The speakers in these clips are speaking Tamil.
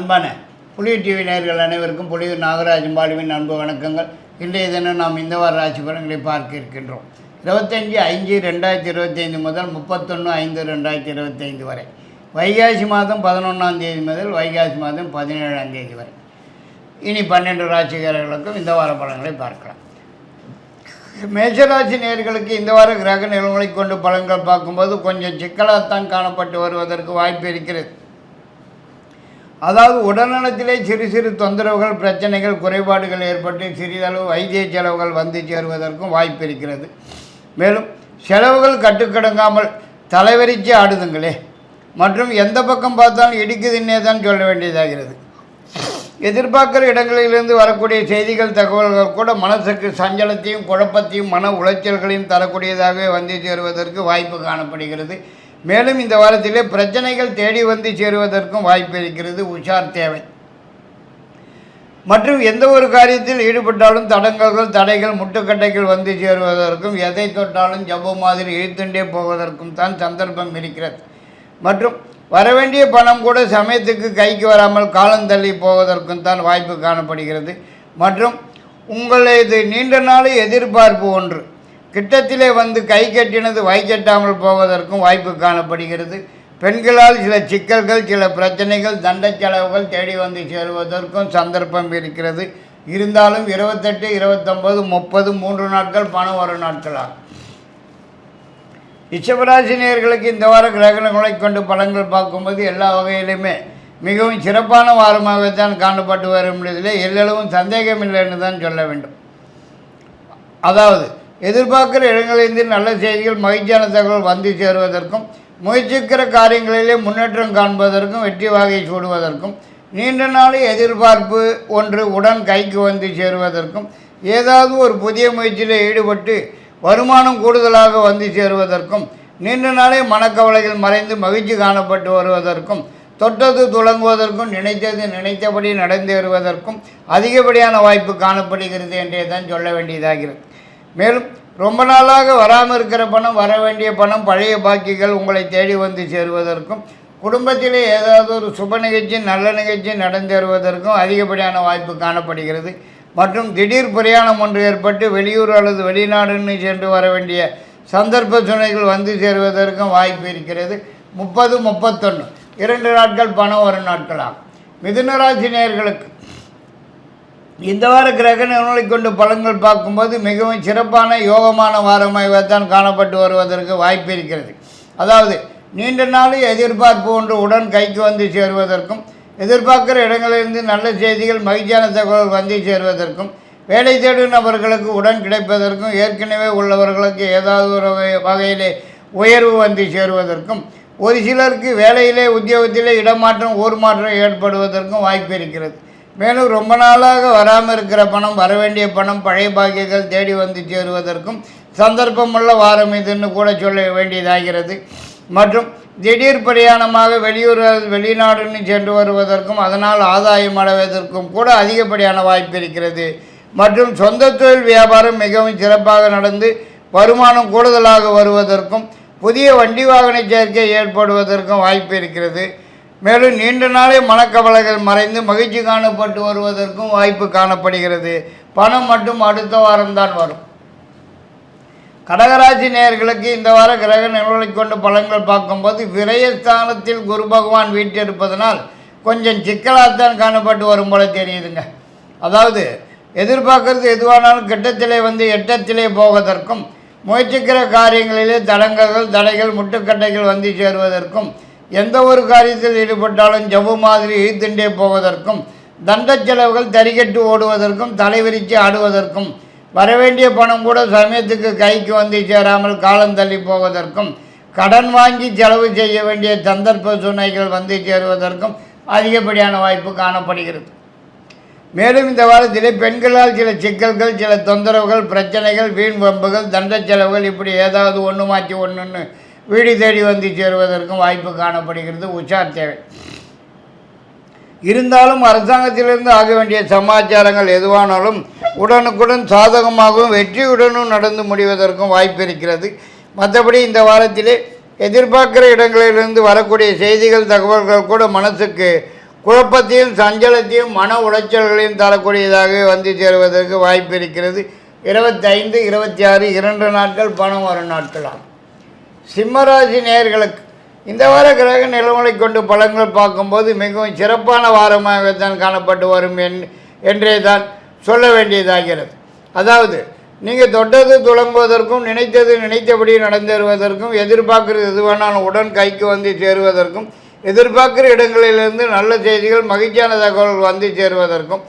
அன்பான புலியூர் டிவி நேயர்கள் அனைவருக்கும் புலியூர் நாகராஜன் பாலுவின் அன்பு வணக்கங்கள். இன்றைய தினம் நாம் இந்த வார ராசி பலன்களை பார்க்க இருக்கின்றோம். 25/5/2025 முதல் 31/5/2025 வரை, வைகாசி மாதம் 11ஆம் தேதி முதல் வைகாசி மாதம் 17ஆம் தேதி வரை. இனி 12 ராசிக்காரர்களுக்கும் இந்த வார பலன்களை பார்க்கலாம். மேஷராசி நேயர்களுக்கு இந்த வார கிரக நிலவுகளை கொண்டு பலன்கள் பார்க்கும்போது கொஞ்சம் சிக்கலாகத்தான் காணப்பட்டு வருவதற்கு வாய்ப்பு இருக்கிறது. அதாவது உடல்நலத்திலே சிறு சிறு தொந்தரவுகள், பிரச்சனைகள், குறைபாடுகள் ஏற்பட்டு சிறிதளவு வைத்திய செலவுகள் வந்து சேருவதற்கும் வாய்ப்பு இருக்கிறது. மேலும் செலவுகள் கட்டுக்கடங்காமல் தலைவரிச்சு ஆடுதுங்களே மற்றும் எந்த பக்கம் பார்த்தாலும் இடிக்குதுன்னே தான் சொல்ல வேண்டியதாகிறது. எதிர்பார்க்குற இடங்களிலிருந்து வரக்கூடிய செய்திகள், தகவல்கள் கூட மனசுக்கு சஞ்சலத்தையும் குழப்பத்தையும் மன உளைச்சல்களையும் தரக்கூடியதாகவே வந்து சேருவதற்கு வாய்ப்பு காணப்படுகிறது. மேலும் இந்த வாரத்திலே பிரச்சனைகள் தேடி வந்து சேருவதற்கும் வாய்ப்பு இருக்கிறது. உஷார் தேவை. மற்றும் எந்த ஒரு காரியத்தில் ஈடுபட்டாலும் தடங்கல்கள், தடைகள், முட்டுக்கட்டைகள் வந்து சேருவதற்கும் எதை தொட்டாலும் ஜவ்வு மாதிரி இழுத்துண்டே போவதற்கும் தான் சந்தர்ப்பம் இருக்கிறது. மற்றும் வரவேண்டிய பணம் கூட சமயத்துக்கு கைக்கு வராமல் காலந்தள்ளி போவதற்கும் தான் வாய்ப்பு காணப்படுகிறது. மற்றும் உங்களது நீண்ட நாள் எதிர்பார்ப்பு ஒன்று கிட்டத்திலே வந்து கை கட்டினது வைக்கட்டாமல் போவதற்கும் வாய்ப்பு காணப்படுகிறது. பெண்களால் சில சிக்கல்கள், சில பிரச்சனைகள், தண்ட செலவுகள் தேடி வந்து சேருவதற்கும் சந்தர்ப்பம் இருக்கிறது. இருந்தாலும் 28, 29, 30 3 நாட்கள் பணம் வரும் நாட்களாகும். ரிஷபராசி நேயர்களுக்கு இந்த வார கிரகணங்களை கொண்டு பலன்கள் பார்க்கும்போது எல்லா வகையிலுமே மிகவும் சிறப்பான வாரமாகத்தான் காணப்பட்டு வரும். இதில் எல்லளவும் சந்தேகம் இல்லைன்னு தான் சொல்ல வேண்டும். அதாவது எதிர்பார்க்கிற இடங்களிலிருந்து நல்ல செய்திகள், மகிழ்ச்சியான தகவல் வந்து சேருவதற்கும், முயற்சிக்கிற காரியங்களிலே முன்னேற்றம் காண்பதற்கும், வெற்றி வாகை சூடுவதற்கும், நீண்ட நாள் எதிர்பார்ப்பு ஒன்று உடன் கைக்கு வந்து சேருவதற்கும், ஏதாவது ஒரு புதிய முயற்சியில் ஈடுபட்டு வருமானம் கூடுதலாக வந்து சேருவதற்கும், நீண்ட நாளே மனக்கவலைகள் மறைந்து மகிழ்ச்சி காணப்பட்டு வருவதற்கும், தொட்டது துளங்குவதற்கும், நினைத்தது நினைத்தபடி நடந்தேறுவதற்கும் அதிகப்படியான வாய்ப்பு காணப்படுகிறது என்றே தான் சொல்ல வேண்டியதாகிறது. மேலும் ரொம்ப நாளாக வராமல் இருக்கிற பணம், வர வேண்டிய பணம், பழைய பாக்கிகள் உங்களை தேடி வந்து சேருவதற்கும், குடும்பத்திலே ஏதாவது ஒரு சுப நிகழ்ச்சி, நல்ல நிகழ்ச்சி நடந்தேறுவதற்கும் அதிகப்படியான வாய்ப்பு காணப்படுகிறது. மற்றும் திடீர் பிரயாணம் ஒன்று ஏற்பட்டு வெளியூர் அல்லது வெளிநாடுன்னு சென்று வர வேண்டிய சந்தர்ப்ப சூழ்நிலைகள் வந்து சேருவதற்கும் வாய்ப்பு இருக்கிறது. 30, 31 2 நாட்கள் பணம் வரும் நாட்களாகும். மிதுனராசி நேயர்களுக்கு இந்த வார கிரக நிலவுகளை கொண்டு பலன்கள் பார்க்கும்போது மிகவும் சிறப்பான யோகமான வாரமாகத்தான் காணப்பட்டு வருவதற்கு வாய்ப்பு இருக்கிறது. அதாவது நீண்ட நாள் எதிர்பார்ப்பு ஒன்று உடன் கைக்கு வந்து சேருவதற்கும், எதிர்பார்க்கிற இடங்களிலிருந்து நல்ல செய்திகள், மகிழ்ச்சியான தகவல் வந்து சேருவதற்கும், வேலை தேடும் நபர்களுக்கு உடன் கிடைப்பதற்கும், ஏற்கனவே உள்ளவர்களுக்கு ஏதாவது ஒரு வகையிலே உயர்வு வந்து சேருவதற்கும், ஒரு சிலருக்கு வேலையிலே உத்தியோகத்திலே இடமாற்றம், ஊர் மாற்றம் ஏற்படுவதற்கும் வாய்ப்பு இருக்கிறது. மேலும் ரொம்ப நாளாக வராமல் இருக்கிற பணம், வரவேண்டிய பணம், பழைய பாக்கியங்கள் தேடி வந்து சேருவதற்கும் சந்தர்ப்பமுள்ள வாரம் இதுன்னு கூட சொல்ல வேண்டியதாகிறது. மற்றும் திடீர் பிரயாணமாக வெளியூர் வெளிநாடுன்னு சென்று வருவதற்கும், அதனால் ஆதாயம் அடைவதற்கும் கூட அதிகப்படியான வாய்ப்பு இருக்கிறது. மற்றும் சொந்த தொழில் வியாபாரம் மிகவும் சிறப்பாக நடந்து வருமானம் கூடுதலாக வருவதற்கும், புதிய வண்டி வாகன சேர்க்கை ஏற்படுவதற்கும் வாய்ப்பு இருக்கிறது. மேலும் நீண்ட நாளே மனக்கவலைகள் மறைந்து மகிழ்ச்சி காணப்பட்டு வருவதற்கும் வாய்ப்பு காணப்படுகிறது. பணம் மட்டும் அடுத்த வாரம்தான் வரும். கடகராசி நேயர்களுக்கு இந்த வார கிரக நிலவுகளை கொண்டு பலன்கள் பார்க்கும்போது விரயஸ்தானத்தில் குரு பகவான் வீட்டிருப்பதனால் கொஞ்சம் சிக்கலாகத்தான் காணப்பட்டு வரும் போல தெரியுதுங்க. அதாவது எதிர்பார்க்கறது எதுவானாலும் கிட்டத்திலே வந்து எட்டத்திலே போவதற்கும், முயற்சிக்கிற காரியங்களிலே தடங்கல்கள், தடைகள், முட்டுக்கட்டைகள் வந்து சேருவதற்கும், எந்த ஒரு காரியத்தில் ஈடுபட்டாலும் ஜவ்வு மாதிரி இழுத்துண்டே போவதற்கும், தண்ட செலவுகள் தறிகட்டு ஓடுவதற்கும், தலைவிரித்து ஆடுவதற்கும், வரவேண்டிய பணம் கூட சமயத்துக்கு கைக்கு வந்து சேராமல் காலம் தள்ளி போவதற்கும், கடன் வாங்கி செலவு செய்ய வேண்டிய சந்தர்ப்ப சூழ்நிலைகள் வந்து சேருவதற்கும் அதிகப்படியான வாய்ப்பு காணப்படுகிறது. மேலும் இந்த வாரத்திலே பெண்களால் சில சிக்கல்கள், சில தொந்தரவுகள், பிரச்சனைகள், வீண் வம்புகள், தண்ட செலவுகள் இப்படி ஏதாவது ஒன்று மாற்றி ஒன்றுன்னு வீடு தேடி வந்து சேருவதற்கும் வாய்ப்பு காணப்படுகிறது. உஷார் தேவை. இருந்தாலும் அரசாங்கத்திலிருந்து ஆக வேண்டிய சமாச்சாரங்கள் எதுவானாலும் உடனுக்குடன் சாதகமாகவும் வெற்றியுடனும் நடந்து முடிவதற்கும் வாய்ப்பு இருக்கிறது. மற்றபடி இந்த வாரத்திலே எதிர்பார்க்கிற இடங்களிலிருந்து வரக்கூடிய செய்திகள், தகவல்கள் கூட மனசுக்கு குழப்பத்தையும் சஞ்சலத்தையும் மன உளைச்சல்களையும் தரக்கூடியதாக வந்து சேருவதற்கு வாய்ப்பு இருக்கிறது. 25, 26 2 நாட்கள் பணம் வரும் நாட்களாகும். சிம்மராசி நேயர்களுக்கு இந்த வார கிரக நிலவலை கொண்டு பலன்கள் பார்க்கும்போது மிகவும் சிறப்பான வாரமாகத்தான் காணப்பட்டு வரும் என்றே தான் சொல்ல வேண்டியதாகிறது. அதாவது நீங்கள் தொட்டது துளங்குவதற்கும் நினைத்தது நினைத்தபடி நடந்தேறுவதற்கும் எதிர்பார்க்குறது எதுவானாலும் உடன் கைக்கு வந்து சேருவதற்கும் எதிர்பார்க்குற இடங்களிலிருந்து நல்ல செய்திகள் மகிழ்ச்சியான தகவல்கள் வந்து சேருவதற்கும்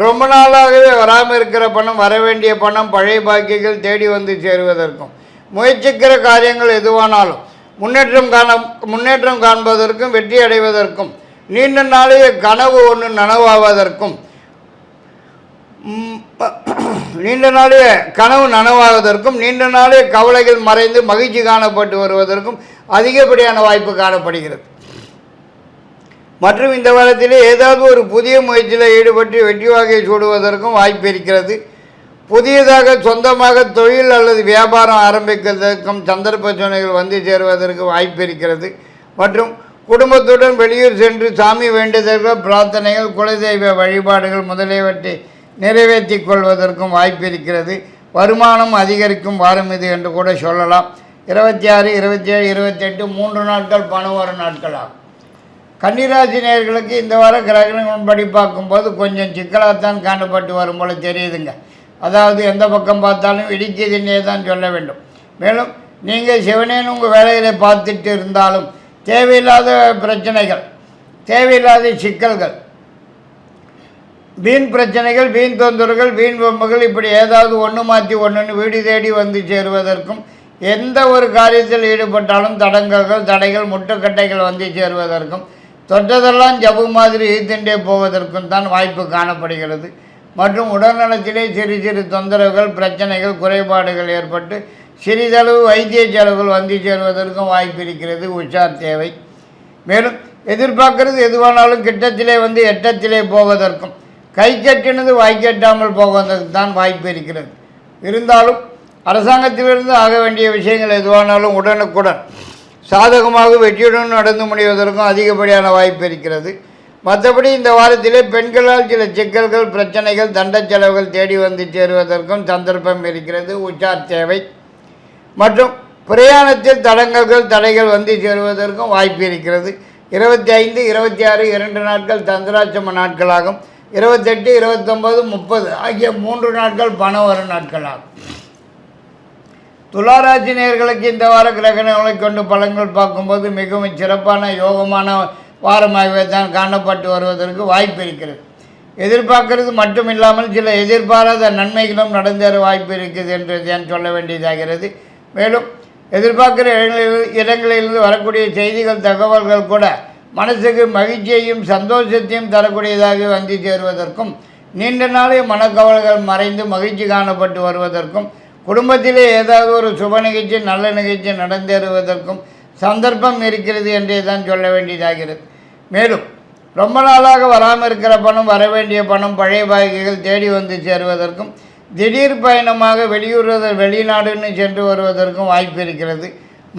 ரொம்ப நாளாகவே வராமல் இருக்கிற பணம் வரவேண்டிய பணம் பழைய பாக்கியங்கள் தேடி வந்து சேருவதற்கும் முயற்சிக்கிற காரியங்கள் எதுவானாலும் முன்னேற்றம் காண்பதற்கும் வெற்றி அடைவதற்கும் நீண்ட நாளைய கனவு ஒன்று நனவாவதற்கும் நீண்ட நாளைய கவலைகள் மறைந்து மகிழ்ச்சி காணப்பட்டு வருவதற்கும் அதிகப்படியான வாய்ப்பு காணப்படுகிறது. மற்றும் இந்த வாரத்திலே ஏதாவது ஒரு புதிய முயற்சியில் ஈடுபட்டு வெற்றி வாகையை சூடுவதற்கும் வாய்ப்பு இருக்கிறது. புதியதாக சொந்தமாக தொழில் அல்லது வியாபாரம் ஆரம்பிக்கிறதற்கும் சந்தர்ப்ப சூழ்நிலைகள் வந்து சேருவதற்கு வாய்ப்பு இருக்கிறது. மற்றும் குடும்பத்துடன் வெளியூர் சென்று சாமி வேண்டுதல்கள் பிரார்த்தனைகள் குலதெய்வ வழிபாடுகள் முதலியவற்றை நிறைவேற்றி கொள்வதற்கும் வாய்ப்பு இருக்கிறது. வருமானம் அதிகரிக்கும் வாரம் இது என்று கூட சொல்லலாம். 26, 27, 28 3 நாட்கள் பணம் வரும் நாட்களாகும். கன்னிராசி நேயர்களுக்கு இந்த வார கிரகணப்படி பார்க்கும்போது கொஞ்சம் சிக்கலாகத்தான் காணப்பட்டு வரும் போல தெரியுதுங்க. அதாவது எந்த பக்கம் பார்த்தாலும் இடிக்குதுன்னே தான் சொல்ல வேண்டும். மேலும் நீங்கள் சிவனேன்னு உங்கள் வேலைகளை பார்த்துட்டு இருந்தாலும் தேவையில்லாத பிரச்சனைகள், தேவையில்லாத சிக்கல்கள், வீண் பிரச்சனைகள், வீண் தொந்தரவுகள், வீண் வம்புகள் இப்படி ஏதாவது ஒன்று மாற்றி ஒன்றுன்னு வீடு தேடி வந்து சேருவதற்கும் எந்த ஒரு காரியத்தில் ஈடுபட்டாலும் தடைகள் முட்டுக்கட்டைகள் வந்து சேருவதற்கும் தொட்டதெல்லாம் ஜபு மாதிரி ஈர்த்துண்டே போவதற்கும் தான் வாய்ப்பு காணப்படுகிறது. மற்றும் உடல்நலத்திலே சிறு சிறு தொந்தரவுகள் பிரச்சனைகள் குறைபாடுகள் ஏற்பட்டு சிறிதளவு வைத்திய செலவுகள் வந்து சேருவதற்கும் வாய்ப்பு இருக்கிறது. உஷார் தேவை. மேலும் எதிர்பார்க்கறது எதுவானாலும் கிட்டத்திலே வந்து எட்டத்திலே போவதற்கும் கை கட்டினது வாய்க்கட்டாமல் போவதற்கு தான் வாய்ப்பு இருக்கிறது. இருந்தாலும் அரசாங்கத்திலிருந்து ஆக வேண்டிய விஷயங்கள் எதுவானாலும் உடனுக்குடன் சாதகமாக வெற்றியுடன் நடந்து முடிவதற்கும் அதிகப்படியான வாய்ப்பு இருக்கிறது. மற்றபடி இந்த வாரத்திலே பெண்களால் சில சிக்கல்கள் பிரச்சனைகள் தண்ட செலவுகள் தேடி வந்து சேருவதற்கும் சந்தர்ப்பம் இருக்கிறது. உஷார் தேவை. மற்றும் பிரயாணத்தில் தடைகள் வந்து சேருவதற்கும் வாய்ப்பு இருக்கிறது. 25, 26 2 நாட்கள் சந்திராட்சம நாட்களாகும். 28, 29, 30 ஆகிய 3 நாட்கள் பணம் வரும் நாட்களாகும். துளாராசி நேயர்களுக்கு இந்த வார கிரகணங்களை கொண்டு பலன்கள் பார்க்கும்போது மிகவும் சிறப்பான யோகமான வாரமாகவே தான் காணப்பட்டு வருவதற்கு வாய்ப்பு இருக்கிறது. எதிர்பார்க்கறது மட்டும் இல்லாமல் சில எதிர்பாராத நன்மைகளும் நடந்தேற வாய்ப்பு இருக்குது என்று நான் சொல்ல வேண்டியதாகிறது. மேலும் எதிர்பார்க்கிற இடங்களிலிருந்து வரக்கூடிய செய்திகள் தகவல்கள் கூட மனசுக்கு மகிழ்ச்சியையும் சந்தோஷத்தையும் தரக்கூடியதாக வந்து சேருவதற்கும் நீண்ட நாளைய மனக்கவலைகள் மறைந்து மகிழ்ச்சி காணப்பட்டு வருவதற்கும் குடும்பத்திலே ஏதாவது ஒரு சுப நிகழ்ச்சி நல்ல நிகழ்ச்சி நடந்தேறுவதற்கும் சந்தர்ப்பம் இருக்கிறது என்றே தான் சொல்ல வேண்டியதாகிறது. மேலும் ரொம்ப நாளாக வராமல் இருக்கிற பணம் வரவேண்டிய பணம் பழைய பாக்கிகள் தேடி வந்து சேருவதற்கும் திடீர் பயணமாக வெளிநாடுன்னு சென்று வருவதற்கும் வாய்ப்பு இருக்கிறது.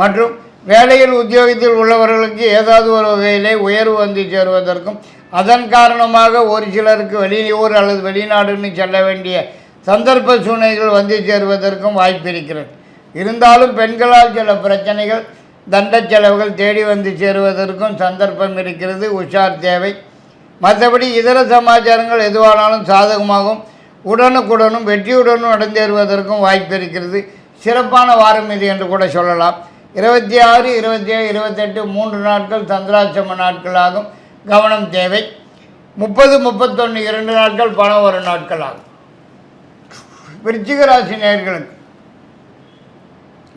மற்றும் வேலையில் உத்தியோகத்தில் உள்ளவர்களுக்கு ஏதாவது ஒரு வகையிலே உயர்வு வந்து சேருவதற்கும் அதன் காரணமாக ஒரு சிலருக்கு வெளியூர் அல்லது வெளிநாடுன்னு செல்ல வேண்டிய சந்தர்ப்ப சூழ்நிலைகள் வந்து சேருவதற்கும் வாய்ப்பு இருக்கிறது. இருந்தாலும் பெண்களால் சில பிரச்சனைகள் தண்ட செலவுகள் தேடி வந்து சேருவதற்கும் சந்தர்ப்பம் இருக்கிறது. உஷார் தேவை. மற்றபடி இதர சமாச்சாரங்கள் எதுவானாலும் சாதகமாகவும் உடனுக்குடனும் வெற்றியுடனும் நடந்தேறுவதற்கும் வாய்ப்பு இருக்கிறது. சிறப்பான வாரம் இது என்று கூட சொல்லலாம். 26, 27, 28 3 நாட்கள் சந்திராட்சம நாட்களாகும். கவனம் தேவை. 30, 31 2 நாட்கள் பணம் வரும் நாட்களாகும். விருச்சிக ராசி நேயர்களுக்கு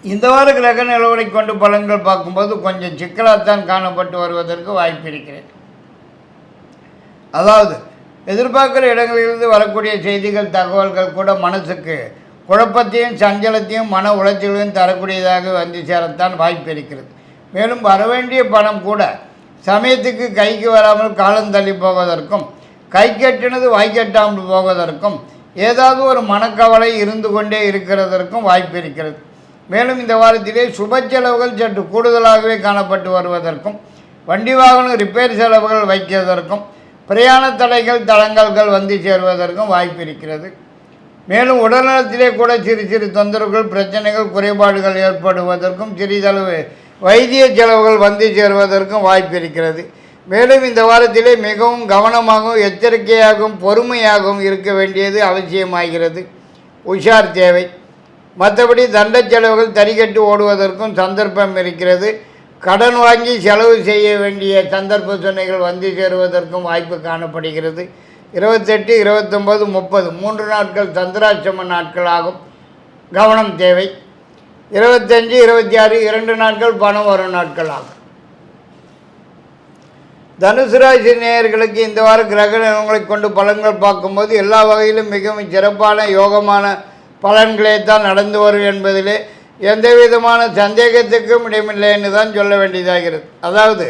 இந்த வார கிரக நிலவரை கொண்டு பலன்கள் பார்க்கும்போது கொஞ்சம் சிக்கலாகத்தான் காணப்பட்டு வருவதற்கு வாய்ப்பு இருக்கிறது. அதாவது எதிர்பார்க்கிற இடங்களிலிருந்து வரக்கூடிய செய்திகள் தகவல்கள் கூட மனசுக்கு குழப்பத்தையும் சஞ்சலத்தையும் மன உளைச்சலையும் தரக்கூடியதாக வந்து சேரத்தான் வாய்ப்பு இருக்கிறது. மேலும் வரவேண்டிய பணம் கூட சமயத்துக்கு கைக்கு வராமல் காலம் தள்ளி போவதற்கும் கை கட்டினது வாய்க்கட்டாமல் போவதற்கும் ஏதாவது ஒரு மனக்கவலை இருந்து கொண்டே இருக்கிறதற்கும் வாய்ப்பு இருக்கிறது. மேலும் இந்த வாரத்திலே சுப செலவுகள் சற்று கூடுதலாகவே காணப்பட்டு வருவதற்கும் வண்டி வாகனம் ரிப்பேர் செலவுகள் வைக்கிறதற்கும் பிரயாண தடைகள் தடங்கல்கள் வந்து சேருவதற்கும் வாய்ப்பு இருக்கிறது. மேலும் உடல்நலத்திலே கூட சிறு சிறு தொந்தரவுகள் பிரச்சனைகள் குறைபாடுகள் ஏற்படுவதற்கும் சிறிதளவு வைத்திய செலவுகள் வந்து சேருவதற்கும் வாய்ப்பு இருக்கிறது. மேலும் இந்த வாரத்திலே மிகவும் கவனமாகவும் எச்சரிக்கையாகவும் பொறுமையாகவும் இருக்க வேண்டியது அவசியமாகிறது. உஷார் தேவை. மற்றபடி தண்ட செலவுகள் தறிகட்டு ஓடுவதற்கும் சந்தர்ப்பம் இருக்கிறது. கடன் வாங்கி செலவு செய்ய வேண்டிய சந்தர்ப்ப சூழ்நிலைகள் வந்து சேருவதற்கும் வாய்ப்பு காணப்படுகிறது. 28, 29, 30 3 நாட்கள் சந்திராட்சம நாட்களாகும். கவனம் தேவை. 25, 26 2 நாட்கள் பணம் வரும் நாட்கள் ஆகும். தனுசு ராசி நேயர்களுக்கு இந்த வார கிரக நிலவரங்களை கொண்டு பலன்கள் பார்க்கும்போது எல்லா வகையிலும் மிகவும் சிறப்பான யோகமான பலன்களே தான் நடந்து வரும் என்பதிலே எந்த விதமான சந்தேகத்துக்கும் இடமில்லை என்று தான் சொல்ல வேண்டியதாகிறது. அதாவது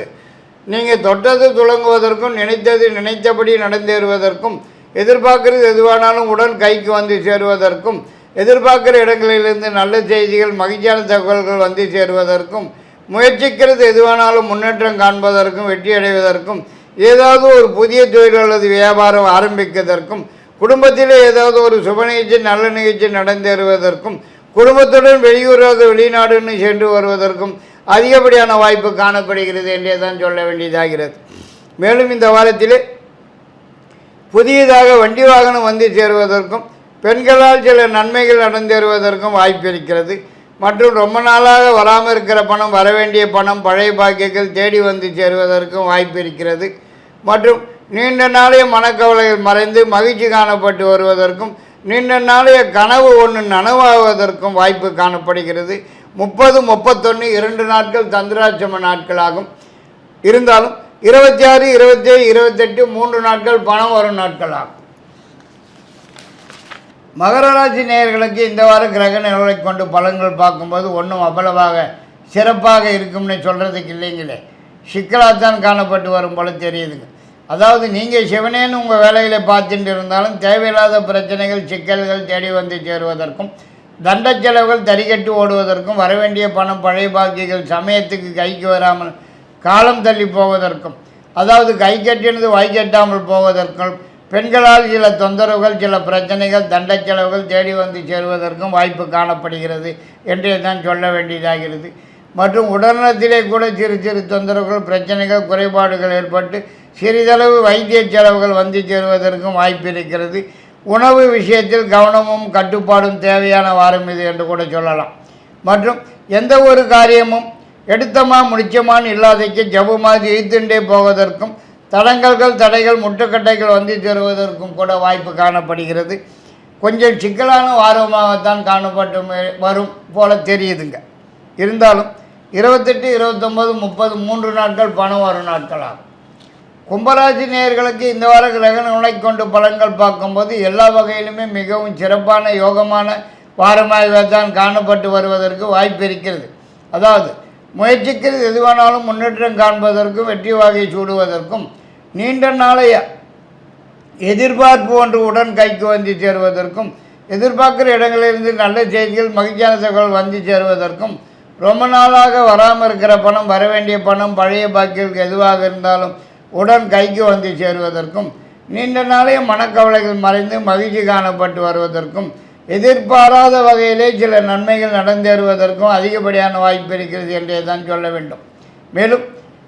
நீங்கள் தொட்டது துளங்குவதற்கும் நினைத்தது நினைத்தபடி நடந்தேறுவதற்கும் எதிர்பார்க்கிறது எதுவானாலும் உடன் கைக்கு வந்து சேருவதற்கும் எதிர்பார்க்கிற இடங்களிலிருந்து நல்ல செய்திகள் மகிழ்ச்சியான தகவல்கள் வந்து சேருவதற்கும் முயற்சிக்கிறது எதுவானாலும் முன்னேற்றம் காண்பதற்கும் வெற்றி அடைவதற்கும் ஏதாவது ஒரு புதிய தொழில் அல்லது வியாபாரம் ஆரம்பிப்பதற்கும் குடும்பத்திலே ஏதாவது ஒரு சுப நிகழ்ச்சி நல்ல நிகழ்ச்சி நடந்தேறுவதற்கும் குடும்பத்துடன் வெளியூராக வெளிநாடுன்னு சென்று வருவதற்கும் அதிகப்படியான வாய்ப்பு காணப்படுகிறது என்றே தான் சொல்ல வேண்டியதாகிறது. மேலும் இந்த வாரத்திலே புதியதாக வண்டி வாகனம் வந்து சேருவதற்கும் பெண்களால் சில நன்மைகள் நடந்தேறுவதற்கும் வாய்ப்பு இருக்கிறது. மற்றும் ரொம்ப நாளாக வராமல் இருக்கிற பணம் வரவேண்டிய பணம் பழைய பாக்கியங்கள் தேடி வந்து சேருவதற்கும் வாய்ப்பு இருக்கிறது. மற்றும் நீண்ட நாளைய மனக்கவலைகள் மறைந்து மகிழ்ச்சி காணப்பட்டு வருவதற்கும் நீண்ட நாளைய கனவு ஒன்று நனவாகுவதற்கும் வாய்ப்பு காணப்படுகிறது. 30, 31 2 நாட்கள் சந்திராட்சம நாட்களாகும். இருந்தாலும் 26, 27, 28 3 நாட்கள் பணம் வரும் நாட்களாகும். மகர ராசி நேயர்களுக்கு இந்த வார கிரக நிலவரங்களை கொண்டு பலன்கள் பார்க்கும்போது ஒன்றும் அவ்வளவாக சிறப்பாக இருக்கும்னு சொல்கிறதுக்கு இல்லைங்களே, சிக்கலாகத்தான் காணப்பட்டு வரும் போல தெரியுதுங்க. அதாவது நீங்கள் சிவனேன்னு உங்கள் வேலைகளை பார்த்துட்டு இருந்தாலும் தேவையில்லாத பிரச்சனைகள் சிக்கல்கள் தேடி வந்து சேருவதற்கும் தண்ட செலவுகள் தறிகட்டு ஓடுவதற்கும் வரவேண்டிய பணம் பழைய பாக்கிகள் சமயத்துக்கு கைக்கு வராமல் காலம் தள்ளி போவதற்கும் அதாவது கை கட்டினது வாய் கட்டாமல் போவதற்கும் பெண்களால் சில தொந்தரவுகள் சில பிரச்சனைகள் தண்ட செலவுகள் தேடி வந்து சேருவதற்கும் வாய்ப்பு காணப்படுகிறது என்றே தான் சொல்ல வேண்டியதாகிறது. மற்றும் உடல்நலத்திலே கூட சிறு சிறு தொந்தரவுகள் பிரச்சனைகள் குறைபாடுகள் ஏற்பட்டு சிறிதளவு வைத்திய செலவுகள் வந்து சேருவதற்கும் வாய்ப்பு இருக்கிறது. உணவு விஷயத்தில் கவனமும் கட்டுப்பாடும் தேவையான வாரம் இது என்று கூட சொல்லலாம். மற்றும் எந்த ஒரு காரியமும் எடுத்தமா முடிச்சமான்னு இல்லாதைக்கு ஜபமாக இழுத்துண்டே போவதற்கும் தடங்கல்கள் தடைகள் முட்டுக்கட்டைகள் வந்து சேருவதற்கும் கூட வாய்ப்பு காணப்படுகிறது. கொஞ்சம் சிக்கலான வாரமாகத்தான் காணப்பட்டு வரும் போல தெரியுதுங்க. இருந்தாலும் 28, 29, 30 3 நாட்கள் பணம் வரும் நாட்களாகும். கும்பராசி நேயர்களுக்கு இந்த வார கிரகணங்களை கொண்டு பலன்கள் பார்க்கும்போது எல்லா வகையிலுமே மிகவும் சிறப்பான யோகமான வாரமாகத்தான் காணப்பட்டு வருவதற்கு வாய்ப்பு இருக்கிறது. அதாவது முயற்சிக்கிறது எதுவானாலும் முன்னேற்றம் காண்பதற்கும் வெற்றி வாகை சூடுவதற்கும் நீண்ட நாளைய எதிர்பார்ப்பு ஒன்று உடன் கைக்கு வந்து சேருவதற்கும் எதிர்பார்க்கிற இடங்களிலிருந்து நல்ல செய்திகள் மகிழ்ச்சியான தகவல் வந்து சேருவதற்கும் ரொம்ப நாளாக வராமல் இருக்கிற பணம் வரவேண்டிய பணம் பழைய பாக்கியங்களுக்கு எதுவாக இருந்தாலும் உடன் கைக்கு வந்து சேருவதற்கும் நீண்ட நாளைய மனக்கவலைகள் மறைந்து மகிழ்ச்சி காணப்பட்டு வருவதற்கும் எதிர்பாராத வகையிலே சில நன்மைகள் நடந்தேறுவதற்கும் அதிகப்படியான வாய்ப்பு இருக்கிறது என்றே தான் சொல்ல வேண்டும். மேலும்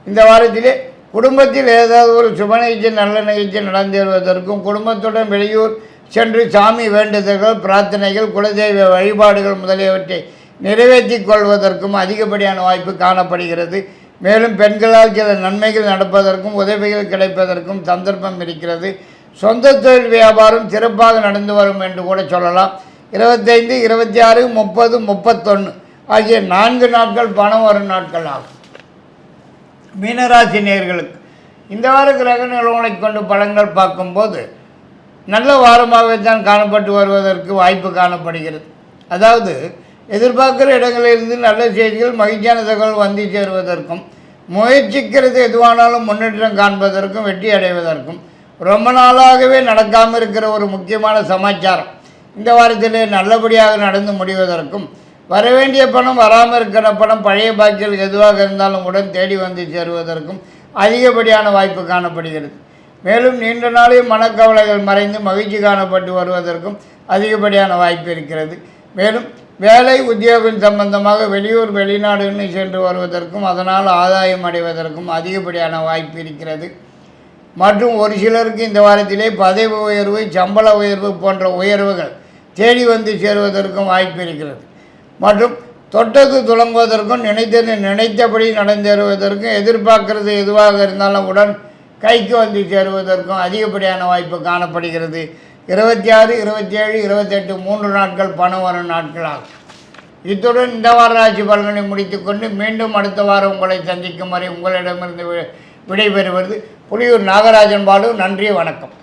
இந்த வாரத்திலே குடும்பத்தில் ஏதாவது ஒரு சுப நிகழ்ச்சி நல்ல நிகழ்ச்சி நடந்தேறுவதற்கும் குடும்பத்துடன் வெளியூர் சென்று சாமி வேண்டுதல்கள் பிரார்த்தனைகள் குலதெய்வ வழிபாடுகள் முதலியவற்றை நிறைவேற்றி கொள்வதற்கும் அதிகப்படியான வாய்ப்பு காணப்படுகிறது. மேலும் பெண்களால் சில நன்மைகள் நடப்பதற்கும் உதவிகள் கிடைப்பதற்கும் சந்தர்ப்பம் இருக்கிறது. சொந்த தொழில் வியாபாரம் சிறப்பாக நடந்து வரும் என்று கூட சொல்லலாம். 25, 26, 30, 31 ஆகிய 4 நாட்கள் பணம் வரும் நாட்கள் ஆகும். மீனராசி நேயர்களுக்கு இந்த வார கிரக நிலவரங்களை கொண்டு பலன்கள் பார்க்கும்போது நல்ல வாரமாகத்தான் காணப்பட்டு வருவதற்கு வாய்ப்பு காணப்படுகிறது. அதாவது எதிர்பார்க்கிற இடங்களிலிருந்து நல்ல செய்திகள் மகிழ்ச்சியான தகவல் வந்து சேருவதற்கும் முயற்சிக்கிறது எதுவானாலும் முன்னேற்றம் காண்பதற்கும் வெற்றி அடைவதற்கும் ரொம்ப நாளாகவே நடக்காமல் இருக்கிற ஒரு முக்கியமான சமாச்சாரம் இந்த வாரத்திலே நல்லபடியாக நடந்து முடிவதற்கும் வரவேண்டிய பணம் வராமல் இருக்கிற பணம் பழைய பாக்கியல் எதுவாக இருந்தாலும் உடன் தேடி வந்து சேருவதற்கும் அதிகப்படியான வாய்ப்பு காணப்படுகிறது. மேலும் நீண்ட நாளே மனக்கவலைகள் மறைந்து மகிழ்ச்சி காணப்பட்டு வருவதற்கும் அதிகப்படியான வாய்ப்பு இருக்கிறது. மேலும் வேலை உத்தியோகம் சம்பந்தமாக வெளியூர் வெளிநாடுன்னு சென்று வருவதற்கும் அதனால் ஆதாயம் அடைவதற்கும் அதிகப்படியான வாய்ப்பு இருக்கிறது. மற்றும் ஒரு சிலருக்கு இந்த வாரத்திலே பதவி உயர்வு, சம்பள உயர்வு போன்ற உயர்வுகள் தேடி வந்து சேருவதற்கும் வாய்ப்பு இருக்கிறது. மற்றும் தொட்டது துளங்குவதற்கும் நினைத்தபடி நடந்தேறுவதற்கும் எதிர்பார்க்கிறது எதுவாக இருந்தாலும் உடன் கைக்கு வந்து சேருவதற்கும் அதிகப்படியான வாய்ப்பு காணப்படுகிறது. 26, 27, 28 3 நாட்கள் பணம் வரும் நாட்களாகும். இத்துடன் இந்த வார ராசி பலன்களை முடித்துக்கொண்டு மீண்டும் அடுத்த வாரம் உங்களை சந்திக்கும் வரை உங்களிடமிருந்து விடைபெறுவது புலியூர் நாகராஜன் பாலு. நன்றி, வணக்கம்.